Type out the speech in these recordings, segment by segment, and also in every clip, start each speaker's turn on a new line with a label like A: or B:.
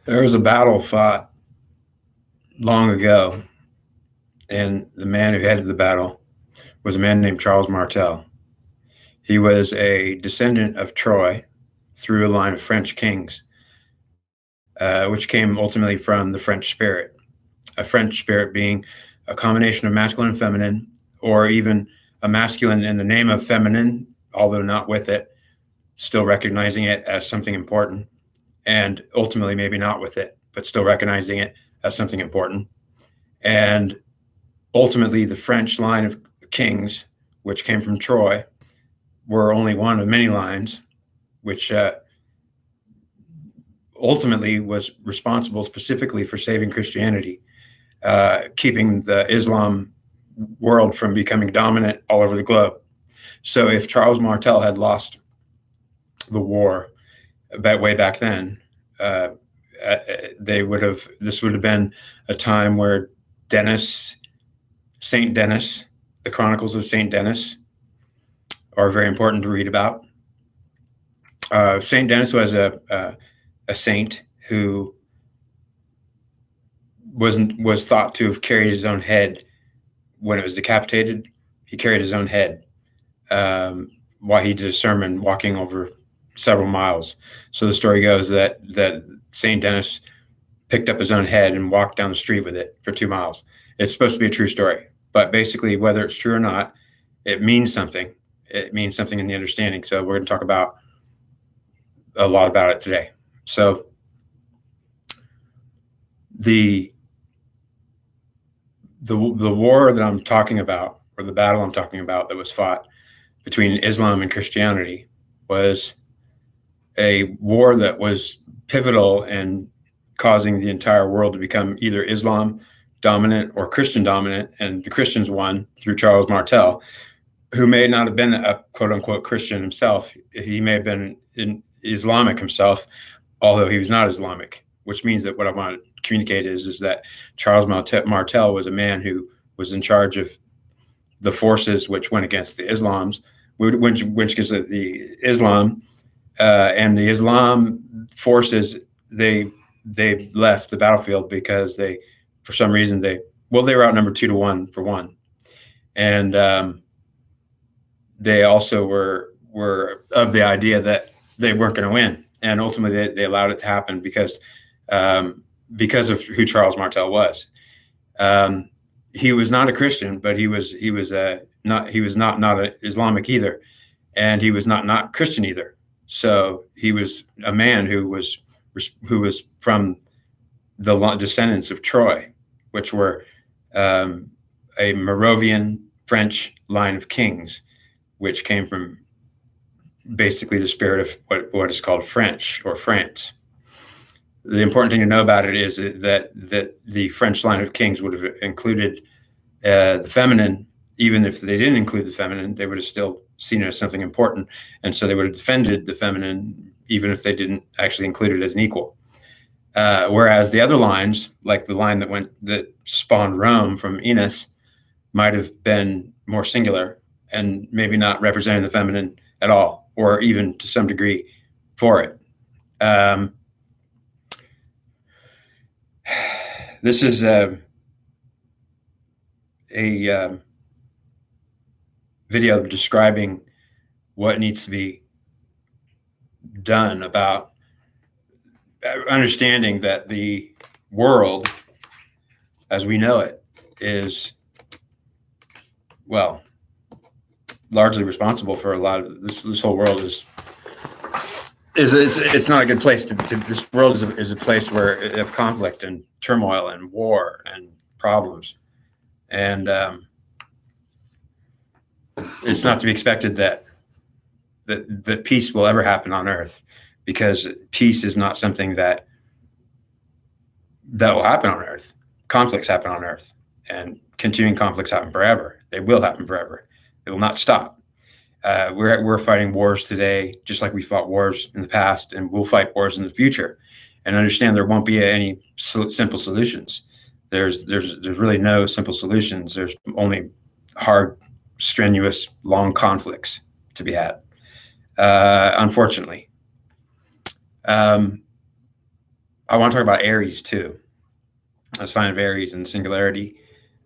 A: There was a battle fought long ago, and the man who headed the battle was a man named Charles Martel. He was a descendant of Troy through a line of French kings, which came ultimately from the French spirit. A French spirit being a combination of masculine and feminine, or even a masculine in the name of feminine, although not with it, still recognizing it as something important, and ultimately maybe not with it, but still recognizing it as something important. And ultimately, the French line of kings, which came from Troy, were only one of many lines, which ultimately was responsible specifically for saving Christianity, keeping the Islam world from becoming dominant all over the globe. So if Charles Martel had lost the war way back then, they would have. This would have been a time where Saint Denis, the Chronicles of Saint Denis, are very important to read about. Saint Denis was a saint who was thought to have carried his own head when it was decapitated. He carried his own head while he did a sermon, walking over several miles. So the story goes that Saint Denis picked up his own head and walked down the street with it for 2 miles. It's supposed to be a true story, but basically, whether it's true or not, it means something. It means something in the understanding. So we're going to talk about a lot about it today. So the war that I'm talking about, or the battle I'm talking about, that was fought between Islam and Christianity, was a war that was pivotal in causing the entire world to become either Islam dominant or Christian dominant, and the Christians won through Charles Martel, who may not have been a quote-unquote Christian himself. He may have been Islamic himself, although he was not Islamic, which means that what I want to communicate is that Charles Martel was a man who was in charge of the forces which went against the Islams, which is the Islam, and the Islam forces, they left the battlefield because for some reason they were outnumbered 2-1 for one, and they also were of the idea that they weren't going to win, and ultimately they allowed it to happen because of who Charles Martel was. He was not a Christian, but he was not Islamic either, and he was not Christian either. So he was a man who was from the descendants of Troy, which were a Moravian French line of kings, which came from basically the spirit of what is called French or France. The important thing to know about it is that the French line of kings would have included the feminine. Even if they didn't include the feminine, they would have still seen it as something important, and so they would have defended the feminine even if they didn't actually include it as an equal. Whereas the other lines, like the line that spawned Rome from Enos, might have been more singular and maybe not representing the feminine at all, or even to some degree for it. This is a video describing what needs to be done about understanding that the world as we know it is, well, largely responsible for a lot of this whole world is it's not a good place to this world is a place where of conflict and turmoil and war and problems, and it's not to be expected that peace will ever happen on earth, because peace is not something that will happen on earth. Conflicts happen on earth, and continuing conflicts happen forever. They will happen forever. They will not stop. We're fighting wars today, just like we fought wars in the past, and we'll fight wars in the future. And understand there won't be any simple solutions. There's really no simple solutions. There's only hard, strenuous, long conflicts to be had. Unfortunately, I want to talk about Aries too, a sign of Aries and singularity,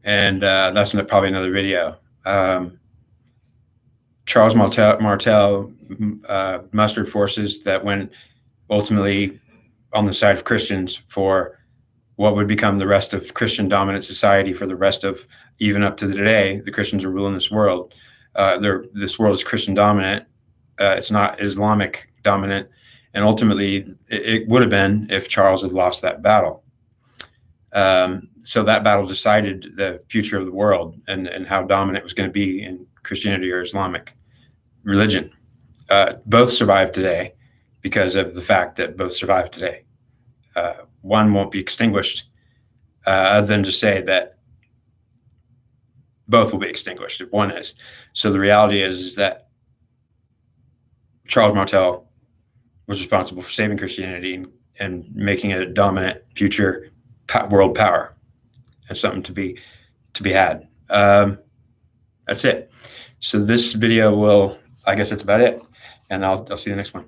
A: and that's probably another video. Charles Martel mustered forces that went ultimately on the side of Christians for what would become the rest of Christian dominant society for the rest of, even up to today, the Christians are ruling this world. This world is Christian dominant. It's not Islamic dominant. And ultimately, it would have been if Charles had lost that battle. So that battle decided the future of the world and how dominant it was going to be in Christianity or Islamic religion. Both survive today because of the fact that both survive today. One won't be extinguished, other than to say that both will be extinguished if one is. So the reality is that Charles Martel was responsible for saving Christianity and making it a dominant future world power, and something to be had. That's it. So this video I guess that's about it, and I'll see you in the next one.